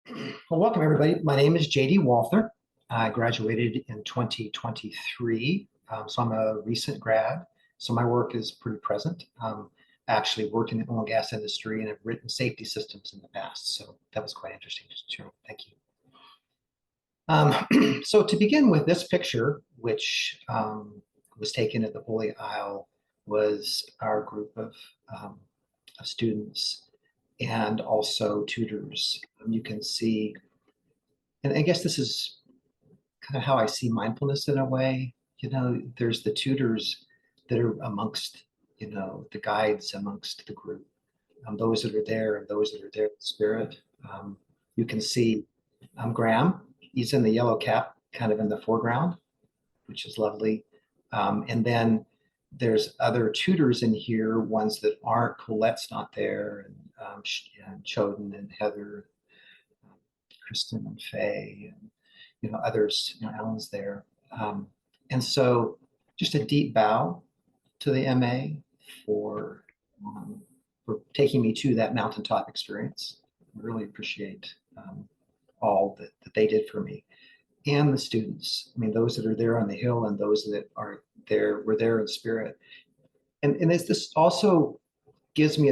Well, welcome everybody. My name is JD Walther. I graduated in 2023, so I'm a recent grad. So my work is pretty present. I actually worked in the oil and gas industry and have written safety systems in the past. So that was quite interesting. Thank you. So to begin with, this picture, which was taken at the Holy Isle, was our group of students and also tutors. You can see, and I guess this is kind of how I see mindfulness in a way. There's the tutors that are amongst, the guides amongst the group, those that are there and those that are there in spirit. You can see Graham. He's in the yellow cap, kind of in the foreground, which is lovely. And then there's other tutors in here, ones that aren't. Colette's not there, and Choden and Heather, Kristen and Faye, and others. Alan's there, and so just a deep bow to the MA for taking me to that mountaintop experience. I really appreciate all that they did for me, and the students. I mean, those that are there on the hill and those that are there were there in spirit. And this also gives me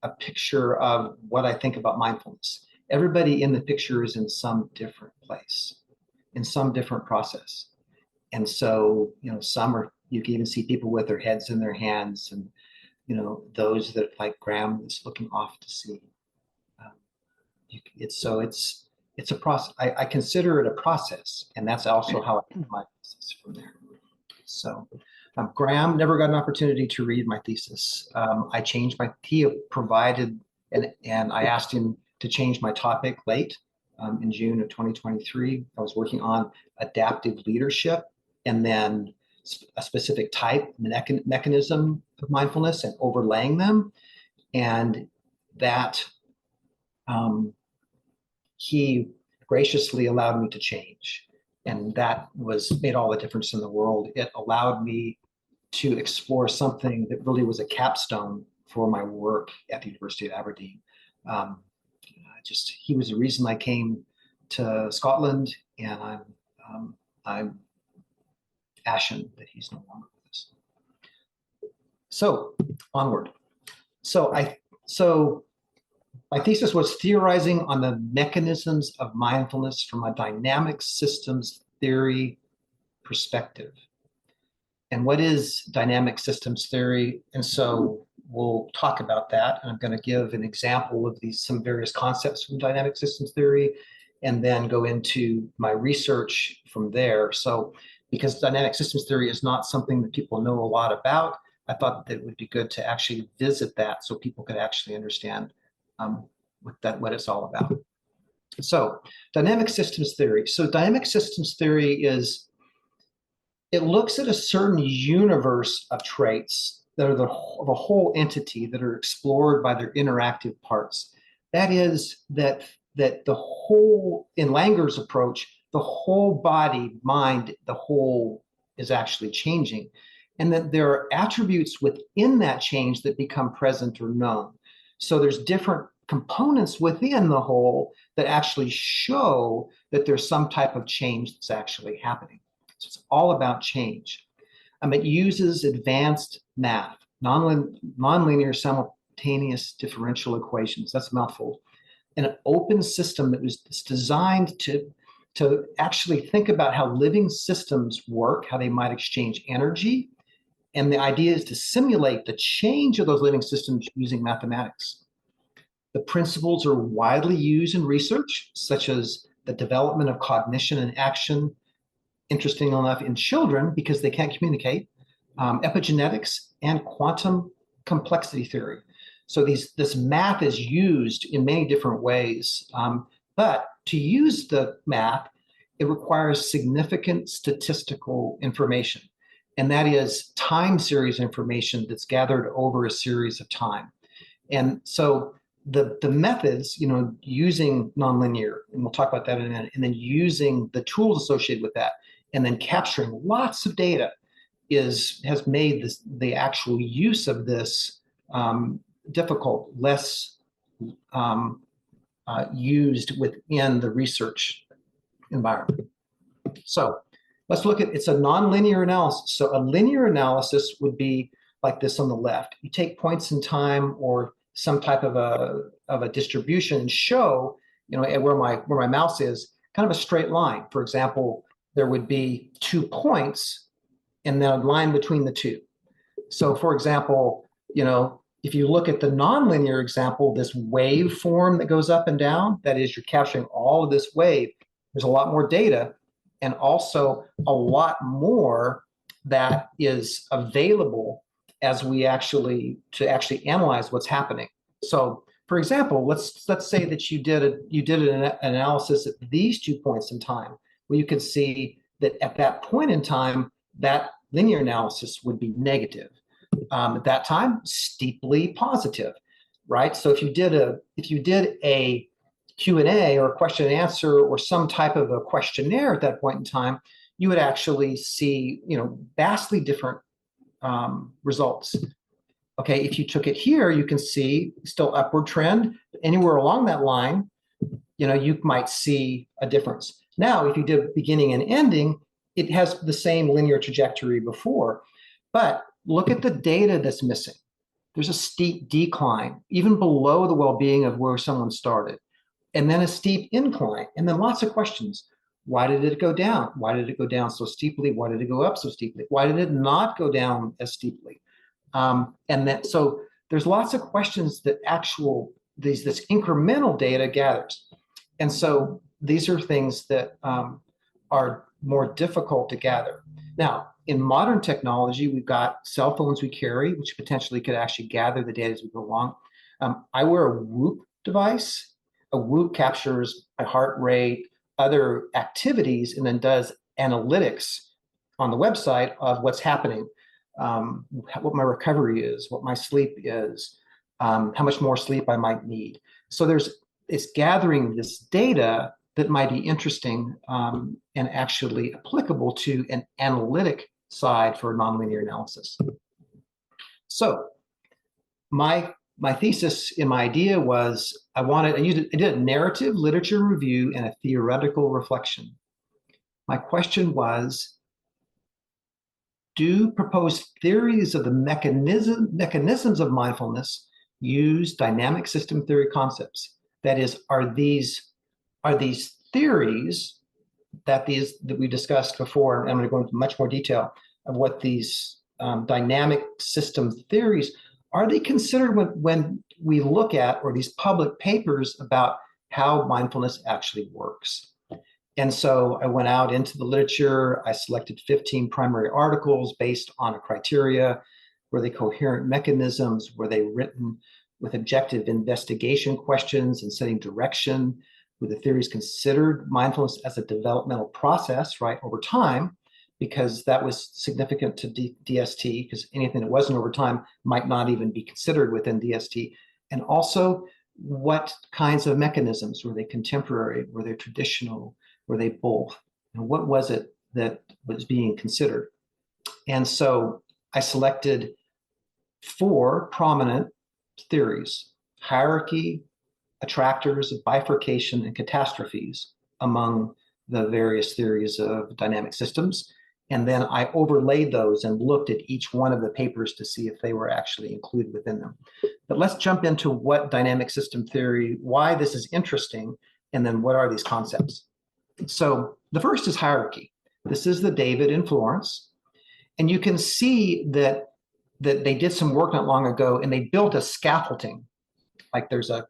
a picture of what I think about mindfulness. Everybody in the picture is in some different place, in some different process. And so, some are, you can even see people with their heads in their hands, and, those that, like Graham, is looking off to sea. It's a process. I consider it a process, and that's also how I do my thesis from there. So Graham never got an opportunity to read my thesis. I changed he provided, and I asked him to change my topic late in June of 2023. I was working on adaptive leadership and then a specific type, mechanism of mindfulness, and overlaying them. And that he graciously allowed me to change. And that made all the difference in the world. It allowed me to explore something that really was a capstone for my work at the University of Aberdeen. He was the reason I came to Scotland, and I'm ashen that he's no longer with us. So onward. So my thesis was theorizing on the mechanisms of mindfulness from a dynamic systems theory perspective. And what is dynamic systems theory? And so we'll talk about that. And I'm going to give an example of some various concepts from dynamic systems theory, and then go into my research from there. So because dynamic systems theory is not something that people know a lot about, I thought that it would be good to actually visit that so people could actually understand what it's all about. So dynamic systems theory. So dynamic systems theory it looks at a certain universe of traits that are the whole entity that are explored by their interactive parts. That is that the whole, in Langer's approach, the whole body, mind, the whole is actually changing. And that there are attributes within that change that become present or known. So there's different components within the whole that actually show that there's some type of change that's actually happening. So it's all about change. It uses advanced math, nonlinear simultaneous differential equations. That's a mouthful. And an open system that was designed to actually think about how living systems work, how they might exchange energy. And the idea is to simulate the change of those living systems using mathematics. The principles are widely used in research, such as the development of cognition and action, interesting enough, in children because they can't communicate, epigenetics, and quantum complexity theory. So this math is used in many different ways, but to use the math, it requires significant statistical information, and that is time series information that's gathered over a series of time. And so the methods, using nonlinear, and we'll talk about that in a minute, and then using the tools associated with that, and then capturing lots of data has made the actual use of this difficult, less used within the research environment. So let's look at, it's a nonlinear analysis. So a linear analysis would be like this on the left. You take points in time or some type of a distribution and show, where my mouse is, kind of a straight line. For example, there would be 2 points and then a line between the two. So for example, if you look at the nonlinear example, this wave form that goes up and down, that is, you're capturing all of this wave. There's a lot more data and also a lot more that is available as we actually analyze what's happening. So for example, let's say that you did an analysis at these 2 points in time, where you could see that at that point in time, that linear analysis would be negative. At that time, steeply positive, right? So if you did a Q&A or a question and answer or some type of a questionnaire at that point in time, you would actually see, vastly different results. Okay, if you took it here, you can see still upward trend. Anywhere along that line, you might see a difference. Now, if you did beginning and ending, it has the same linear trajectory before, but look at the data that's missing. There's a steep decline, even below the well-being of where someone started, and then a steep incline, and then lots of questions. Why did it go down? Why did it go down so steeply? Why did it go up so steeply? Why did it not go down as steeply? So there's lots of questions that this incremental data gathers. And so these are things that are more difficult to gather. Now, in modern technology, we've got cell phones we carry, which potentially could actually gather the data as we go along. I wear a Whoop device. A Whoop captures my heart rate, other activities, and then does analytics on the website of what's happening, what my recovery is, what my sleep is, how much more sleep I might need. So it's gathering this data that might be interesting and actually applicable to an analytic side for nonlinear analysis. So my thesis and my idea was I did a narrative literature review and a theoretical reflection. My question was, do proposed theories of the mechanisms of mindfulness use dynamic system theory concepts? That is, are these theories that we discussed before, and I'm going to go into much more detail of what these dynamic system theories, are they considered when we look at, or these public papers about how mindfulness actually works? And so I went out into the literature. I selected 15 primary articles based on a criteria. Were they coherent mechanisms? Were they written with objective investigation questions and setting direction? Were the theories considered mindfulness as a developmental process, right, over time? Because that was significant to DST, because anything that wasn't over time might not even be considered within DST. And also, what kinds of mechanisms? Were they contemporary? Were they traditional? Were they both? And what was it that was being considered? And so I selected 4 prominent theories: hierarchy, attractors, bifurcation, and catastrophes among the various theories of dynamic systems. And then I overlaid those and looked at each one of the papers to see if they were actually included within them. But let's jump into what dynamic system theory, why this is interesting, and then what are these concepts. So the first is hierarchy. This is the David in Florence. And you can see that they did some work not long ago, and they built a scaffolding. Like there's a,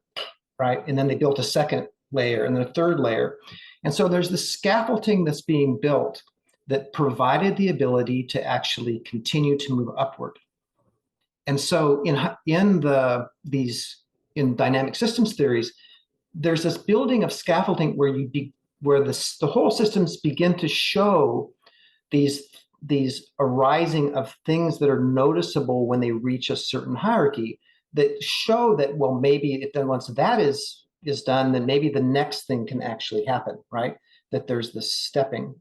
right? And then they built a second layer and then a third layer. And so there's the scaffolding that's being built that provided the ability to actually continue to move upward. And so in dynamic systems theories, there's this building of scaffolding where the whole systems begin to show these arising of things that are noticeable when they reach a certain hierarchy, that show that, well, maybe once that is done, then maybe the next thing can actually happen, right? That there's this stepping.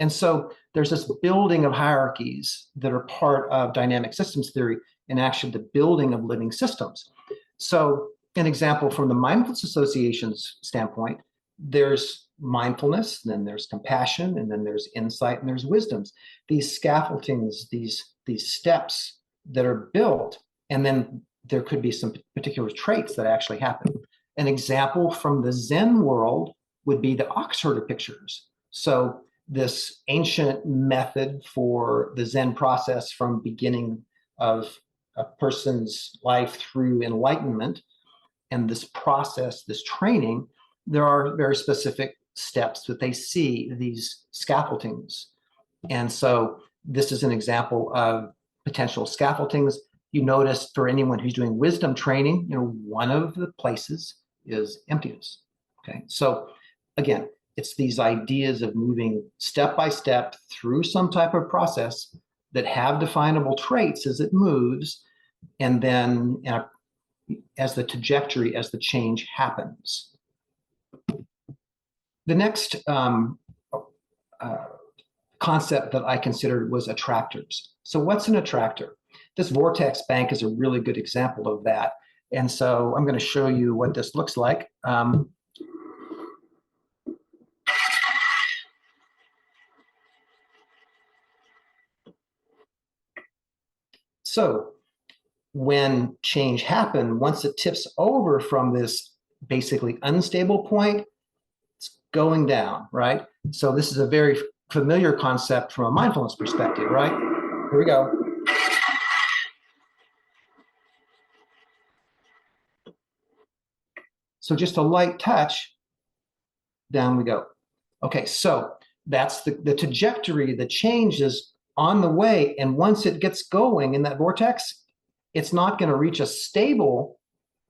And so there's this building of hierarchies that are part of dynamic systems theory and actually the building of living systems. So an example from the mindfulness association's standpoint, there's mindfulness, then there's compassion, and then there's insight, and there's wisdoms. These scaffoldings, these steps that are built, and then there could be some particular traits that actually happen. An example from the Zen world would be the ox-herder pictures. So this ancient method for the Zen process from beginning of a person's life through enlightenment, and this process, this training, there are very specific steps that they see, these scaffoldings. And so this is an example of potential scaffoldings. You notice for anyone who's doing wisdom training, one of the places is emptiness. Okay, so again, it's these ideas of moving step by step through some type of process that have definable traits as it moves, and then as the trajectory, as the change happens. The next concept that I considered was attractors. So what's an attractor? This vortex bank is a really good example of that. And so I'm going to show you what this looks like. So when change happens, once it tips over from this basically unstable point, it's going down, right? So this is a very familiar concept from a mindfulness perspective, right? Here we go. So just a light touch, down we go. Okay, so that's the trajectory, the change is on the way. And once it gets going in that vortex, it's not going to reach a stable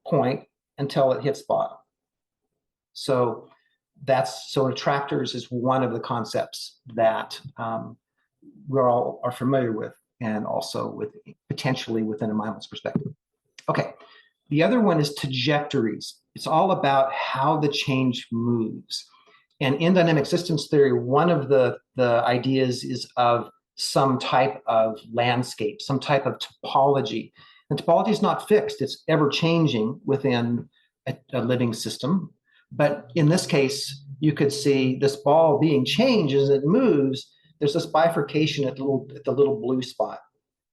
point until it hits bottom. So attractors is one of the concepts that we all are familiar with, and also with potentially within a mindfulness perspective. Okay, the other one is trajectories. It's all about how the change moves. And in dynamic systems theory, one of the ideas is of some type of landscape, some type of topology. And topology is not fixed, it's ever changing within a living system. But in this case, you could see this ball being changed as it moves. There's this bifurcation at the little blue spot.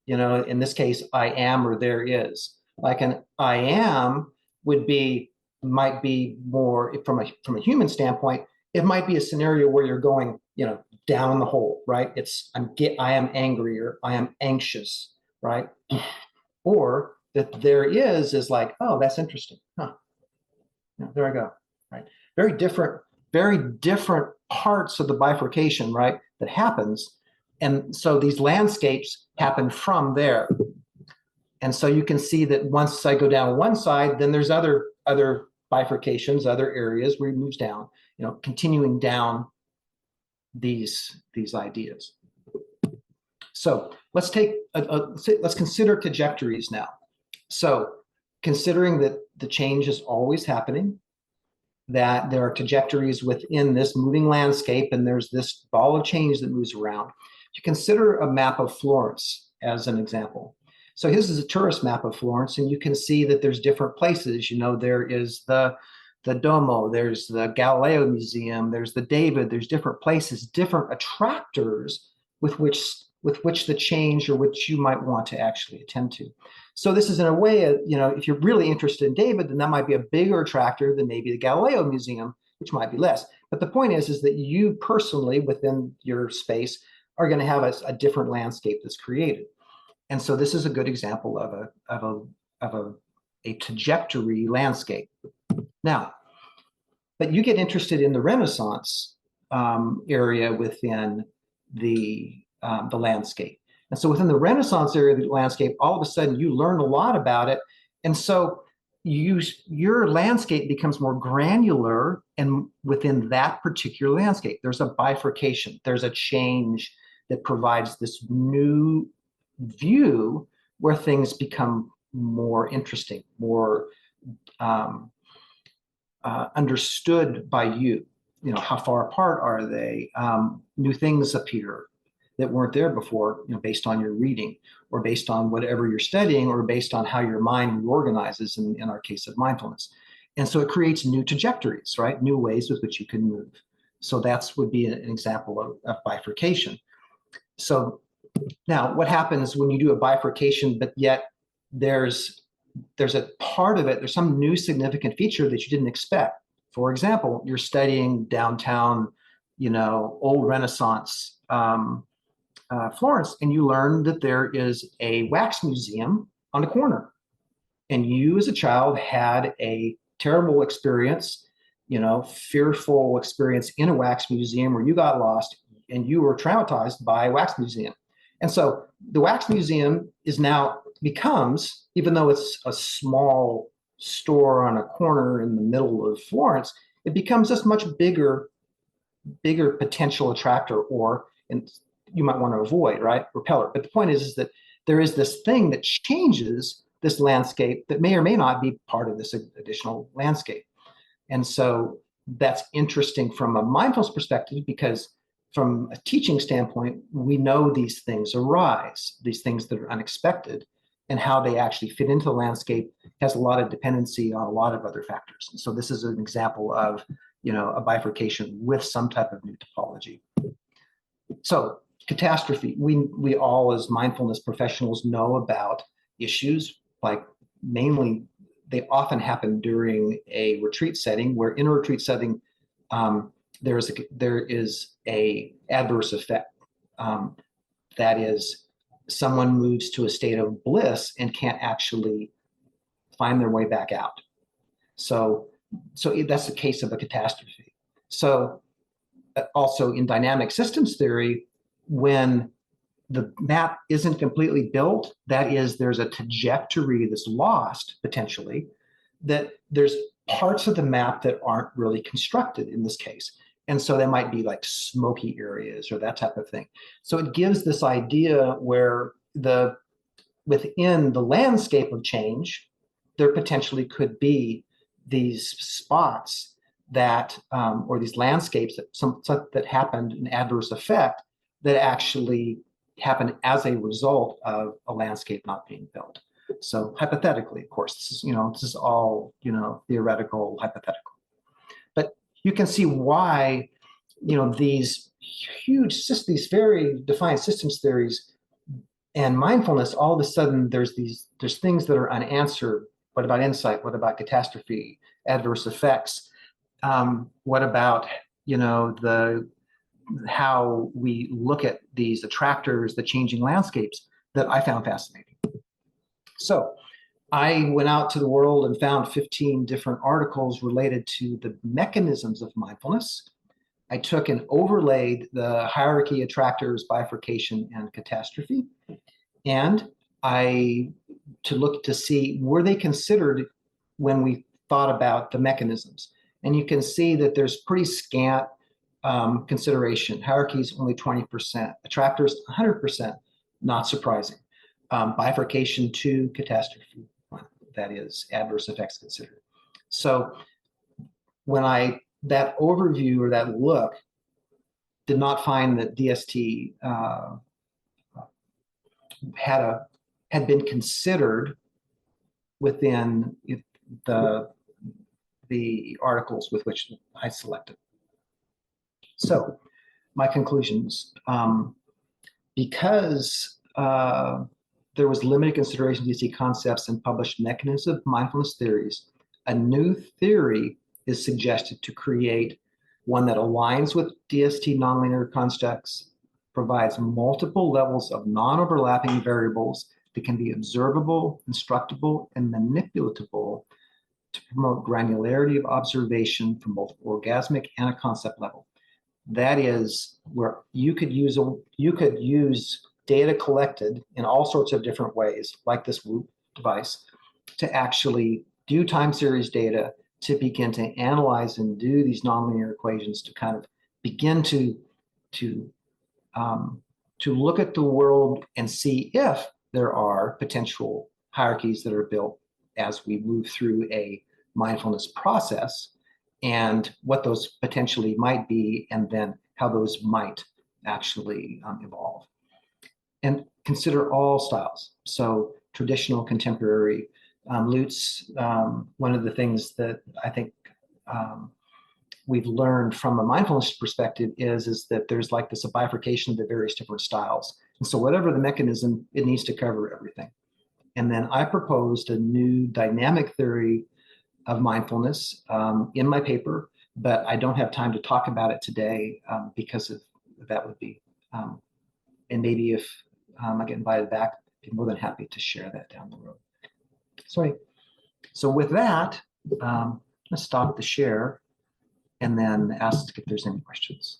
In this case, I am or there is. Like an I am might be more from a human standpoint. It might be a scenario where you're going, down the hole, right? I am angry, or I am anxious, right? Or that there is like, oh, that's interesting, huh? There I go, right? Very different parts of the bifurcation, right? That happens, and so these landscapes happen from there. And so you can see that once I go down one side, then there's other bifurcations, other areas where it moves down, continuing down these ideas. So let's consider trajectories now. So considering that the change is always happening, that there are trajectories within this moving landscape, and there's this ball of change that moves around. You consider a map of Florence as an example. So this is a tourist map of Florence, and you can see that there's different places. There is the Duomo, there's the Galileo Museum, there's the David, there's different places, different attractors with which the change or which you might want to actually attend to. So this is in a way, if you're really interested in David, then that might be a bigger attractor than maybe the Galileo Museum, which might be less. But the point is that you personally within your space are going to have a different landscape that's created. And so this is a good example of a trajectory landscape. Now, but you get interested in the Renaissance area within the landscape. And so within the Renaissance area of the landscape, all of a sudden you learn a lot about it. And so your landscape becomes more granular, and within that particular landscape, there's a bifurcation, there's a change that provides this new view where things become more interesting, more understood by you. How far apart are they? New things appear. that weren't there before, based on your reading or based on whatever you're studying or based on how your mind reorganizes in our case of mindfulness. And so it creates new trajectories, right? New ways with which you can move. So that's would be an example of bifurcation. So now what happens when you do a bifurcation, but yet there's a part of it, there's some new significant feature that you didn't expect. For example, you're studying downtown, old Renaissance Florence, and you learn that there is a wax museum on the corner. And you as a child had a terrible experience, fearful experience in a wax museum where you got lost and you were traumatized by a wax museum. And so the wax museum becomes, even though it's a small store on a corner in the middle of Florence, it becomes this much bigger potential attractor, and you might want to avoid, right? Repeller. But the point is that there is this thing that changes this landscape that may or may not be part of this additional landscape. And so that's interesting from a mindfulness perspective, because from a teaching standpoint, we know these things arise, these things that are unexpected, and how they actually fit into the landscape has a lot of dependency on a lot of other factors. And so this is an example of, a bifurcation with some type of new topology. So catastrophe, we all as mindfulness professionals know about issues like, mainly they often happen during a retreat setting, where in a retreat setting, there is a adverse effect. That is, someone moves to a state of bliss and can't actually find their way back out. So that's the case of a catastrophe. So also in dynamic systems theory, when the map isn't completely built, that is, there's a trajectory that's lost potentially, that there's parts of the map that aren't really constructed in this case. And so they might be like smoky areas or that type of thing. So it gives this idea where within the landscape of change, there potentially could be these spots that, or these landscapes that happened, an adverse effect that actually happened as a result of a landscape not being built. So hypothetically, of course, this is all, theoretical, hypothetical. But you can see why, these very defined systems theories and mindfulness, all of a sudden there's things that are unanswered. What about insight? What about catastrophe, adverse effects? What about, how we look at these attractors, the changing landscapes, that I found fascinating. So I went out to the world and found 15 different articles related to the mechanisms of mindfulness. I took and overlaid the hierarchy, attractors, bifurcation, and catastrophe. And to look to see, were they considered when we thought about the mechanisms? And you can see that there's pretty scant consideration. Hierarchies only 20%, attractors 100%, not surprising. Bifurcation to catastrophe, that is adverse effects considered. So when that overview or that look did not find that DST had been considered within the articles with which I selected. So my conclusions, because there was limited consideration of DST concepts and published mechanisms of mindfulness theories, a new theory is suggested to create one that aligns with DST nonlinear constructs, provides multiple levels of non-overlapping variables that can be observable, instructable, and manipulatable to promote granularity of observation from both orgasmic and a concept level. That is where you could use data collected in all sorts of different ways, like this Whoop device, to actually do time series data, to begin to analyze and do these nonlinear equations, to kind of begin to look at the world and see if there are potential hierarchies that are built as we move through a mindfulness process, and what those potentially might be, and then how those might actually evolve. And consider all styles. So traditional, contemporary, Lutz, one of the things that I think we've learned from a mindfulness perspective is that there's like this a bifurcation of the various different styles. And so whatever the mechanism, it needs to cover everything. And then I proposed a new dynamic theory of mindfulness in my paper, but I don't have time to talk about it today because of that would be, and maybe if I get invited back, I'd be more than happy to share that down the road. So with that, let's stop the share and then ask if there's any questions.